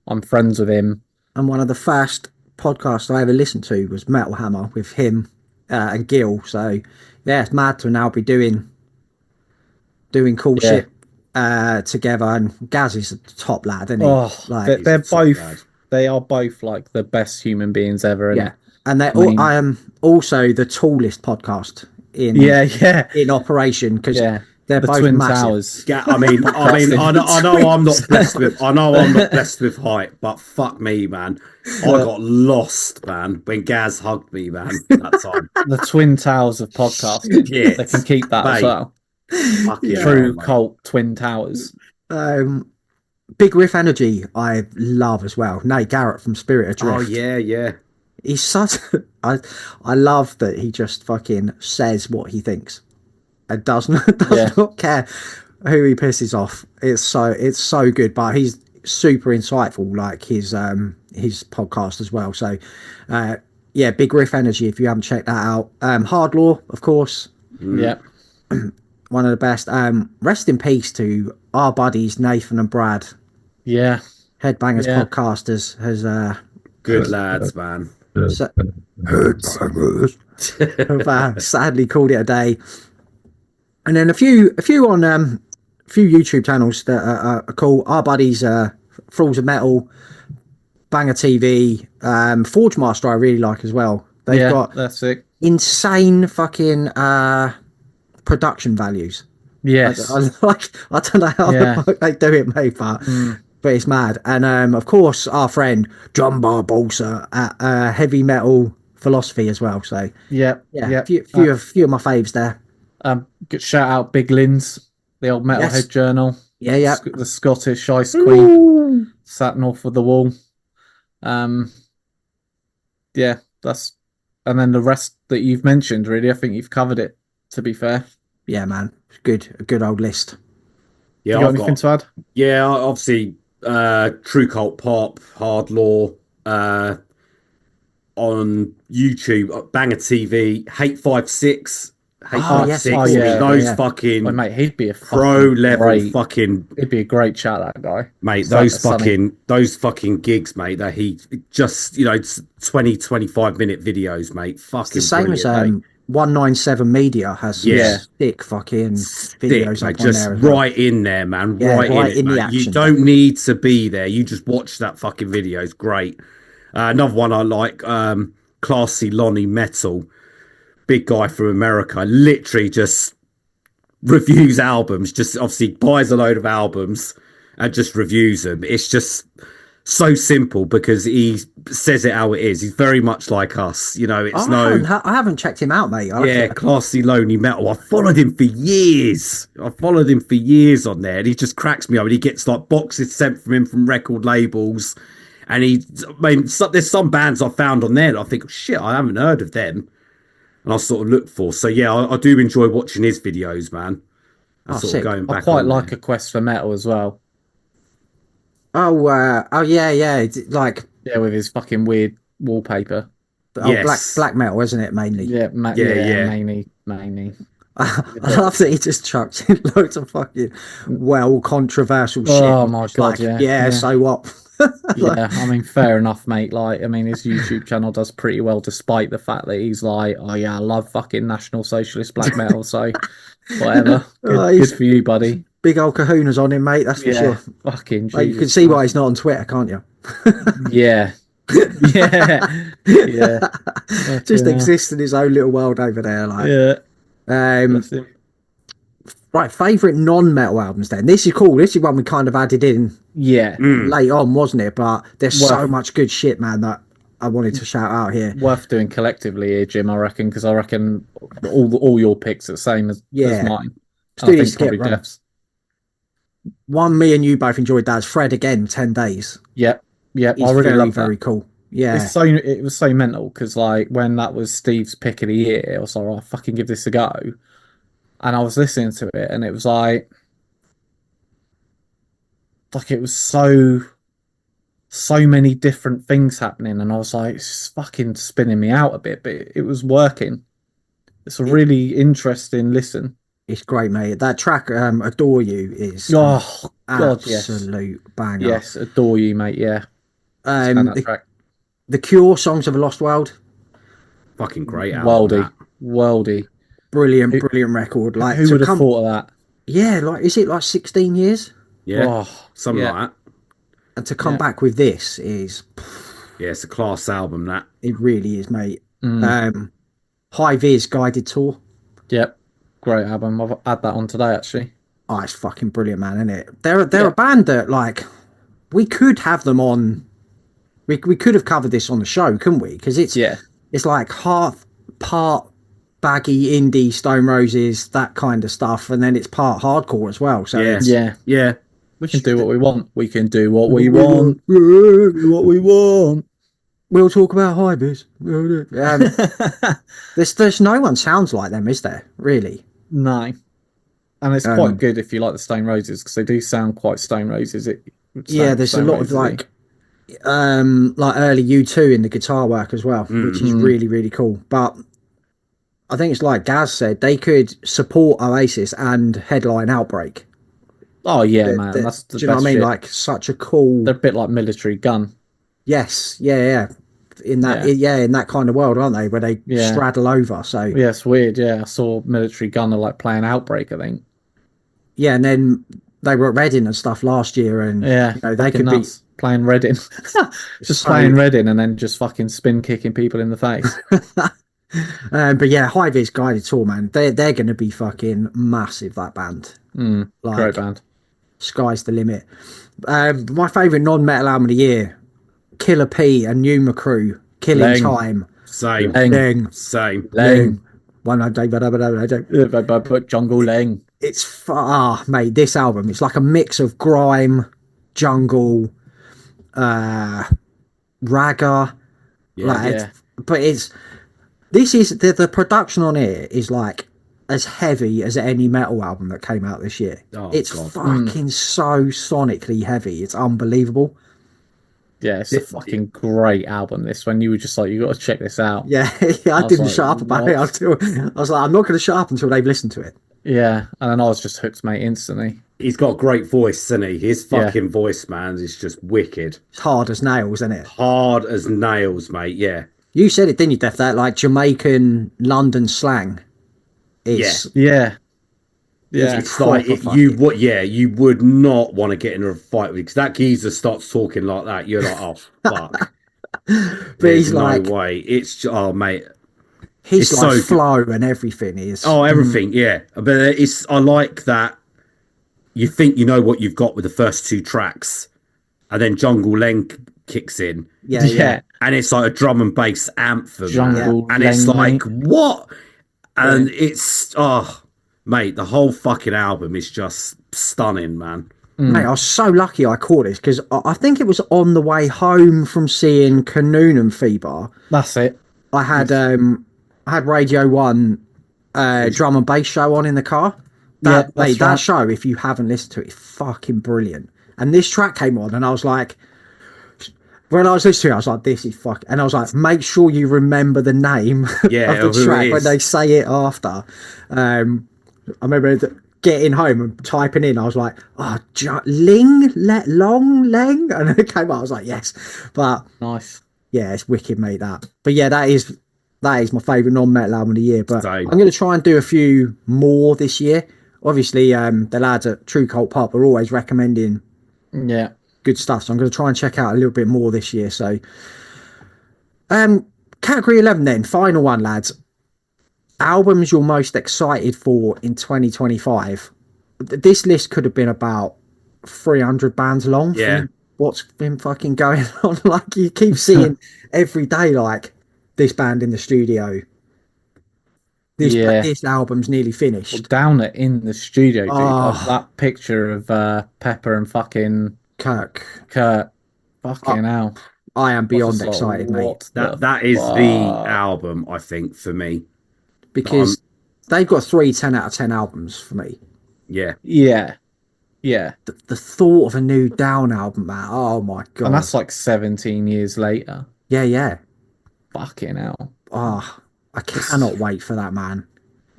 I'm friends with him. and one of the first podcasts I ever listened to was Metal Hammer with him and Gil. So yeah, it's mad to now be doing cool Yeah. shit together. And Gaz is a top lad, isn't he? Oh, like, they're he's so both, bad. they are both like the best human beings ever. yeah. innit? And they're mean- also the tallest podcast in Yeah. in operation because Yeah. they're The both Twin massive. Towers. Yeah, I mean, I know I'm not blessed with. I know I'm not blessed with height, but fuck me, man. I got lost, man, when Gaz hugged me, man. That time. The Twin Towers of podcasting. Yes. They can keep that as Mate. well. Fucking hell, True mate. cult Twin Towers. Big Riff Energy I love as well. Nate Garrett from Spirit Adrift. Oh yeah. He's such I love that he just fucking says what he thinks and does not care who he pisses off. It's so good, but he's super insightful, like his podcast as well. So yeah, Big Riff Energy if you haven't checked that out. Hard Law, of course, Yeah. one of the best. Rest in peace to our buddies Nathan and Brad, Yeah. Headbangers Yeah. Podcasters has Good lads, man. have sadly called it a day. And then a few on few YouTube channels that are cool. Our buddies, Falls of Metal, Banger TV, Forge Master I really like as well. They've got that's sick. insane fucking production values. Yes. I don't know how the fuck they do it, mate, but it's mad. And of course, our friend John Barbosa at Heavy Metal Philosophy as well. So yeah, few of my faves there. Good shout out Big Lynn's, the old Metalhead Journal. Yeah. The Scottish Ice Queen sat north of the wall. That's, and then the rest that you've mentioned, really, I think you've covered it, to be fair. Yeah, man. A good old list. Yeah, you got anything to add? Yeah, obviously, True Cult Pop, Hard Law, on YouTube, Banger TV, Hate 56. Those fucking well, mate, he'd be a pro level fucking. He'd be a great chat, that guy, mate. Those fucking gigs, mate. That he just 20-25 minute videos, mate. Fucking it's the same as 197 Media has sick fucking videos mate, up just on there right in there, man. Right in the mate. action. You don't need to be there. You just watch that fucking video. It's great. Another one I like, Classy Lonnie Metal. Big guy from America, literally just reviews albums, just obviously buys a load of albums and just reviews them. It's just so simple because he says it how it is. He's very much like us, I haven't checked him out, mate. Classy Lonely Metal. I followed him for years. On there, and he just cracks me up. And he gets like boxes sent from him from record labels, and there's some bands I found on there that I think, shit, I haven't heard of them. And I sort of look for. So yeah, I do enjoy watching his videos, man. Going back. I quite like A Quest for Metal as well. Yeah. Like with his fucking weird wallpaper. Black metal, isn't it mainly? Mainly. I love that he just chucks in loads of fucking controversial shit. Oh my god, so what? I mean, fair enough, mate. Like, I mean, his YouTube channel does pretty well, despite the fact that he's like, oh yeah, I love fucking National Socialist black metal. So, whatever. Good for you, buddy. Big old kahunas on him, mate. That's for sure. Fucking. Like, you can see why he's not on Twitter, can't you? Yeah. Just exists in his own little world over there. Like, right, favourite non-metal albums then. This is cool. This is one we kind of added in late on, wasn't it? But there's so much good shit, man, that I wanted to shout out here. Worth doing collectively here, Jim, I reckon, because I reckon all your picks are the same as mine. I think probably Jeff's. One me and you both enjoyed that is Fred Again, 10 Days. Yep. I really love that. Very cool. Yeah. It was so mental because like when that was Steve's pick of the year, I was like, I'll fucking give this a go. And I was listening to it, and it was like it was so many different things happening, and I was like, it's fucking spinning me out a bit, but it was working. It's a really interesting listen. It's great, mate. That track, "Adore You," is absolute banger. Yes, "Adore You," mate. Yeah. The Cure, "Songs of a Lost World," fucking great album. Worldy. Brilliant record. Like, who would have thought of that? Yeah, like, is it like 16 years? Yeah, something like that. And to come back with this is, it's a class album. That it really is, mate. High Vis Guided Tour. Yep, great album. I've had that on today actually. Oh, it's fucking brilliant, man, isn't it? They're a band that like we could have them on. We could have covered this on the show, couldn't we? Because it's like half part baggy indie Stone Roses, that kind of stuff, and then it's part hardcore as well. So yeah. We can do what we want. We can do what we want. What we want. We'll talk about High Vis. There's no one sounds like them, is there? Really? No. And it's quite good if you like the Stone Roses because they do sound quite Stone Roses. There's a lot of like early U2 in the guitar work as well, which is really, really cool. But I think it's like Gaz said, they could support Oasis and headline Outbreak. Oh yeah, man. That's the do you know what I mean? Shit. Like such a cool. They're a bit like Military Gun. Yes, yeah. In that kind of world, aren't they? Where they straddle over. So yeah, it's weird. Yeah, I saw Military Gun like playing Outbreak. I think. Yeah, and then they were at Reading and stuff last year, and Yeah, you know, they fucking could nuts. Playing Reading, just So- playing Reading, and then just fucking spin kicking people in the face. be. But yeah, High Vis Guided Tour, man, they're going to be fucking massive. That band, like, Great band. sky's the limit. My favorite non-metal album of the year, Killer P and Numa Crew, Killing Leng. Time. Same. Leng. Same. Leng. One I don't. But Jungle Leng. It's far, mate. This album, it's like a mix of grime, jungle, ragga, like, yeah. but this is the production on it is like as heavy as any metal album that came out this year. Oh, It's God. fucking so sonically heavy. It's unbelievable. Yeah, it's a fucking great album. This one, you were just like, you got to check this out. Yeah, I was didn't like, shut up about it. I was like, I'm not going to shut up until they've listened to it. Yeah, and then I was just hooked, mate, instantly. He's got a great voice, isn't he? His fucking voice, man, is just wicked. It's hard as nails, isn't it? Hard as nails, mate. Yeah. You said it, didn't you, Def? That like Jamaican London slang. It's Yeah, yeah. It's like proper you would not want to get in a fight with, because that geezer starts talking like that. You're like, oh fuck. but There's he's no like way. It's mate. his it's like so flow and everything is. Oh, everything, yeah. But I like that. You think you know what you've got with the first two tracks, and then Jungle Leng kicks in, yeah. and it's like a drum and bass anthem, Jungle and it's Leng, like mate. what? And it's mate, the whole fucking album is just stunning, man. Mate, I was so lucky I caught this because I think it was on the way home from seeing Canoonan Fever. That's it. I had Radio 1 drum and bass show on in the car. Yeah, that's That right. show, if you haven't listened to it, is fucking brilliant. And this track came on, and I was like, when I was listening to it, I was like, this is fucking. And I was like, make sure you remember the name Yeah, of the who it track when is. they say it after. I remember getting home and typing in, I was like, oh, Long Leng. And it came out, I was like, yes. But Nice. yeah, it's wicked, mate, that. But yeah, that is my favourite non-metal album of the year. But Same. I'm going to try and do a few more this year. Obviously, the lads at True Cult Pop are always recommending Yeah. good stuff, so I'm going to try and check out a little bit more this year. So, category 11 then, final one, lads. Albums you're most excited for in 2025. This list could have been about 300 bands long. Yeah. From what's been fucking going on. Like, you keep seeing every day, like, this band in the studio. Yeah. This album's nearly finished. Down it in the studio, dude. Oh. Like that picture of Pepper and fucking Kirk, Kurt. Fucking hell. I am beyond Just like, excited, mate. what the That is fuck? the album, I think, for me. Because they've got 3 10 out of 10 albums for me. Yeah. Yeah. Yeah. The thought of a new Down album, man. Oh my god. And that's like 17 years later. yeah. Fucking hell. Oh, I cannot wait for that, man.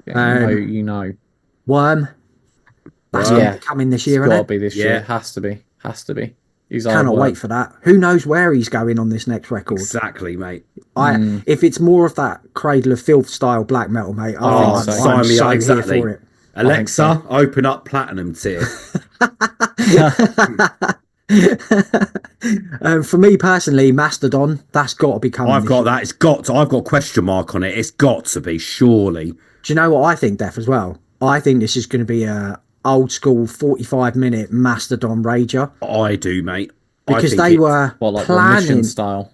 Yeah, you know. Worm. That's Worm. gonna be coming this year, It's got to isn't it? be this Yeah. year. Has to be. Has to be. He's Cannot hard wait work. for that. Who knows where he's going on this next record? Exactly, mate. If it's more of that Cradle of Filth style black metal, mate, Oh, I'm sign me so up, here exactly. for it. Alexa, open up Platinum tier. For me personally, Mastodon, that's got to be coming. I've this got year. that. It's got to, I've got a question mark on it. It's got to be, surely. Do you know what I think, Def, as well? I think this is going to be a old school 45-minute Mastodon rager I do, mate. because they were Well, like planning. remission style.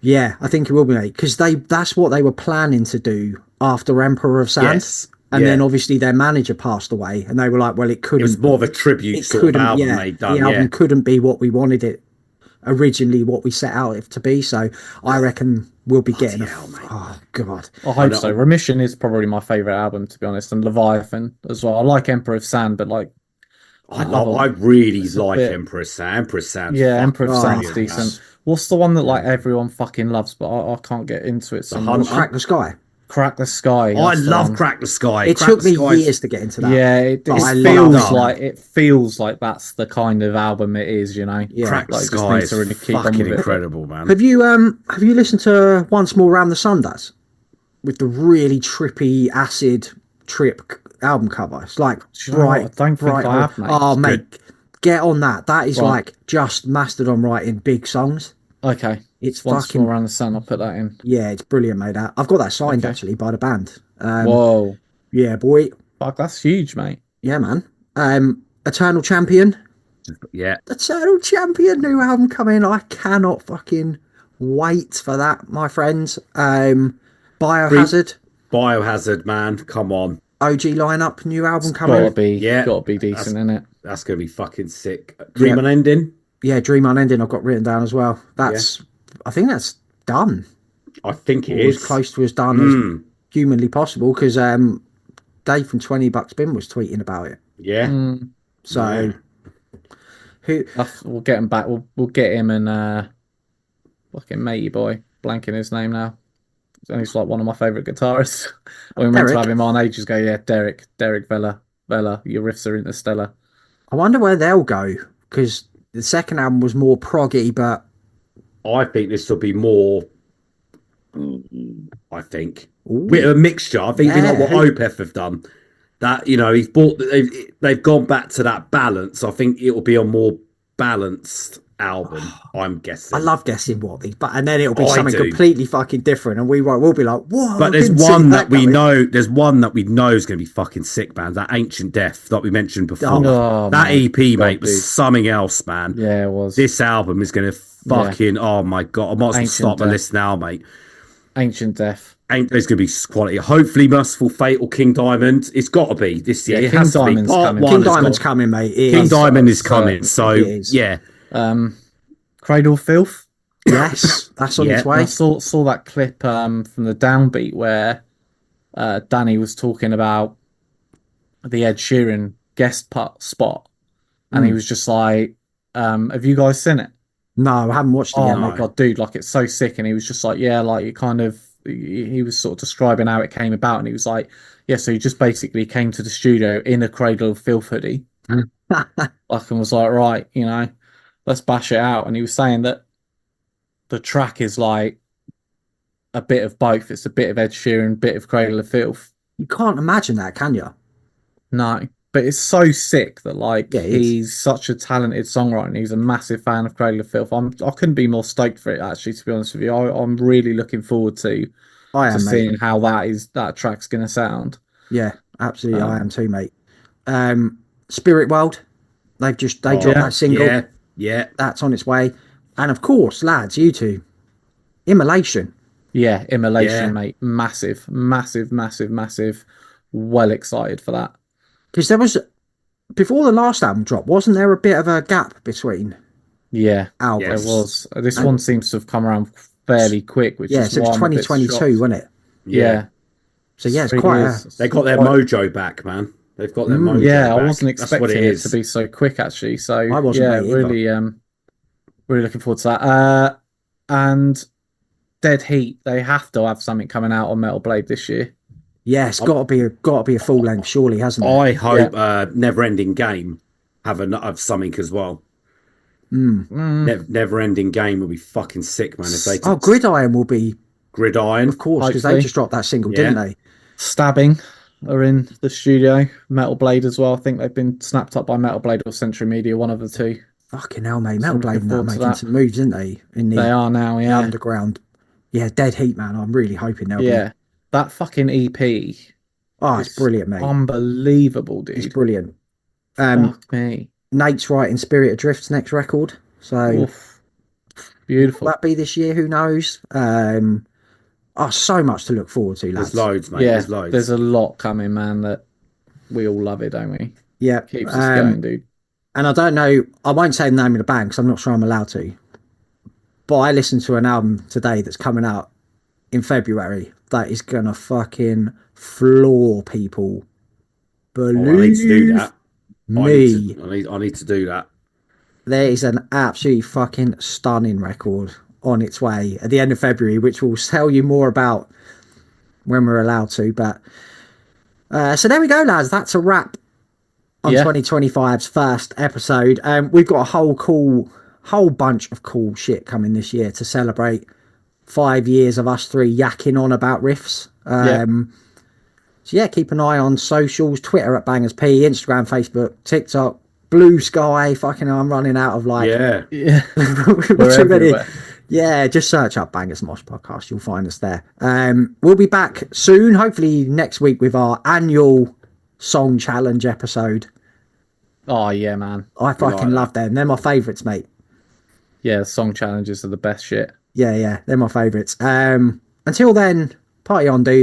Yeah, I think it will be, mate, because that's what they were planning to do after Emperor of Sand. Yes. And Yeah. then obviously their manager passed away, and they were like, well, it couldn't. It was more of a tribute it sort of couldn't. album Yeah, they'd done. the album Yeah. couldn't be what we wanted it originally, what we set out it to be. So I reckon we'll be getting. hell, mate. Oh god. I hope know. so. Remission is probably my favourite album, to be honest, and Leviathan as well. I like Emperor of Sand, but like, I really like bit- Empress Sound. Empress Sound. yeah, Emperor of Oh, Sand's yeah. decent. What's the one that like everyone fucking loves, but I can't get into it so Hunt. much? Crack the Sky. Crack the Sky. I that's the love one. Crack the Sky. It Crack took the me Sky's- years to get into that. Yeah, it But I feels love like that's the kind of album it is, you know. Yeah. Crack the Like, just Sky need is to really keep on fucking with it. incredible, man. Have you listened to Once More Round the Sun Does with the really trippy acid trip album cover. It's like Do you know what? bright, I don't think bright. I have, mate. Oh, It's mate, get on that. That is Right. like just Mastodon writing big songs. Okay. It's Once fucking more around the sun, I'll put that in. yeah, it's brilliant, mate. I've got that signed Okay. actually by the band. Whoa. Yeah, boy. Fuck, that's huge, mate. Yeah, man. Eternal Champion. Yeah. Eternal Champion new album coming. I cannot fucking wait for that, my friends. Biohazard Biohazard, man. Come on. OG lineup new album Gotta coming. be, Yeah. gotta be decent, innit? That's going to be fucking sick. Dream Yeah. Unending. Yeah, Dream Unending I've got written down as well. That's I think that's done. I think it Or as is. close to as done as humanly possible because Dave from 20 Bucks Bin was tweeting about it. Yeah. Mm, So who we'll get him back. We'll get him and fucking matey boy, blanking his name now. He's like one of my favourite guitarists. We meant to Derek? have him on ages ago. Yeah, Derek Vella. Your riffs are interstellar. I wonder where they'll go because the second album was more proggy, but I think this will be more. I think Ooh. with a mixture. I think it'll be like what Yeah. Opeth have done. That he's bought. They've gone back to that balance. I think it will be a more balanced album. I'm guessing. I love guessing what these, but and then it'll be I something do. completely fucking different, and we'll be like, "Whoa!" But there's didn't see one that we coming." know. There's one that we know is going to be fucking sick, man. That Ancient Death that we mentioned before. Oh, that my EP, God, mate, was dude. something else, man. Yeah, it was. This album is going to fucking. Oh my god! I might as well Ancient start my Death. list now, mate. Ancient Death. There's going to be quality. Hopefully, Merciful Fate or King Diamond. It's got to be this year. Yeah, It King has to be. Diamond's Part coming. one King has got- Diamond's coming, mate. It King is. Diamond is so coming. So it is. yeah, Cradle of Filth. Yes, that's on Yeah. its And I way. saw that clip from the Downbeat where Danny was talking about the Ed Sheeran guest spot, and he was just like, "Have you guys seen it?" No, I haven't watched it Oh yet. my mate. god, dude! Like it's so sick, and he was just like, "Yeah, like it kind of." He was sort of describing how it came about, and he was like, "Yeah, so he just basically came to the studio in a Cradle of Filth hoodie, like, and was like, right, let's bash it out." And he was saying that the track is like a bit of both. It's a bit of Ed Sheeran, bit of Cradle of Filth. You can't imagine that, can you? No, but it's so sick that like Yeah, it is. he's such a talented songwriter and he's a massive fan of Cradle of Filth. I couldn't be more stoked for it actually, to be honest with you. I'm really looking forward to I am, mate. seeing how that track's gonna sound. Yeah, absolutely, I Um, am too, mate. Spirit World, they dropped that single. Yeah. That's on its way, and of course, lads, you two, Immolation. Yeah, Immolation, Yeah. mate. Massive. Well excited for that. Because there was before the last album drop, wasn't there a bit of a gap between Yeah, albums? Yes. there was. This And- one seems to have come around fairly quick, which Yeah, is so why it's I'm a bit 2022, shocked. wasn't it? Yeah. So yeah, it's Really quite. is. They got their mojo back, man. They've got their mojo. Yeah, I back. wasn't That's what expecting it it is. to be so quick actually. So I wasn't, yeah, mate, either. really looking forward to that. And Dead Heat, they have to have something coming out on Metal Blade this year. Yeah, it's got to be a full length, surely, hasn't it? I hope Never Ending Game have something as well. Never Ending Game will be fucking sick, man. If they Oh, Gridiron will be, Gridiron, of course, because they Hopefully. just dropped that single, Yeah. didn't they? Stabbing are in the studio. Metal Blade as well. I think they've been snapped up by Metal Blade or Century Media, one of the two. Fucking hell, mate. Metal I'm Blade looking and that forward to making that. some moves, didn't they? In the They are now, yeah. underground. Yeah, Dead Heat, man. I'm really hoping they'll be. Yeah. That fucking EP. Oh, it's brilliant, mate. Unbelievable, It's dude. brilliant. Fuck me. Nate's writing Spirit Adrift's next record. So Oof. Beautiful. will that be this year? Who knows? So much to look forward to, lads. there's loads, mate. Yeah, There's loads. there's a lot coming, man, that we all love it, don't we? Yeah. Keeps us going, dude. And I don't know, I won't say the name of the band because I'm not sure I'm allowed to. But I listened to an album today that's coming out in February that is going to fucking floor people. Believe I need to do that. me. I need to do that. There is an absolutely fucking stunning record on its way at the end of February, which we'll tell you more about when we're allowed to. But so there we go, lads. That's a wrap on Yeah. 2025's first episode. We've got a whole bunch of cool shit coming this year to celebrate 5 years of us three yakking on about riffs. So yeah, keep an eye on socials, Twitter at Bangers P, Instagram, Facebook, TikTok, Blue Sky. Fucking I'm running out of like Yeah. Yeah, too we're many. everywhere. Yeah, just search up Bangers Mosh Podcast. You'll find us there. We'll be back soon, hopefully next week with our annual song challenge episode. Oh yeah, man. I fucking that. love them. They're my favourites, mate. Yeah, song challenges are the best shit. Yeah, they're my favourites. Until then, party on, dude.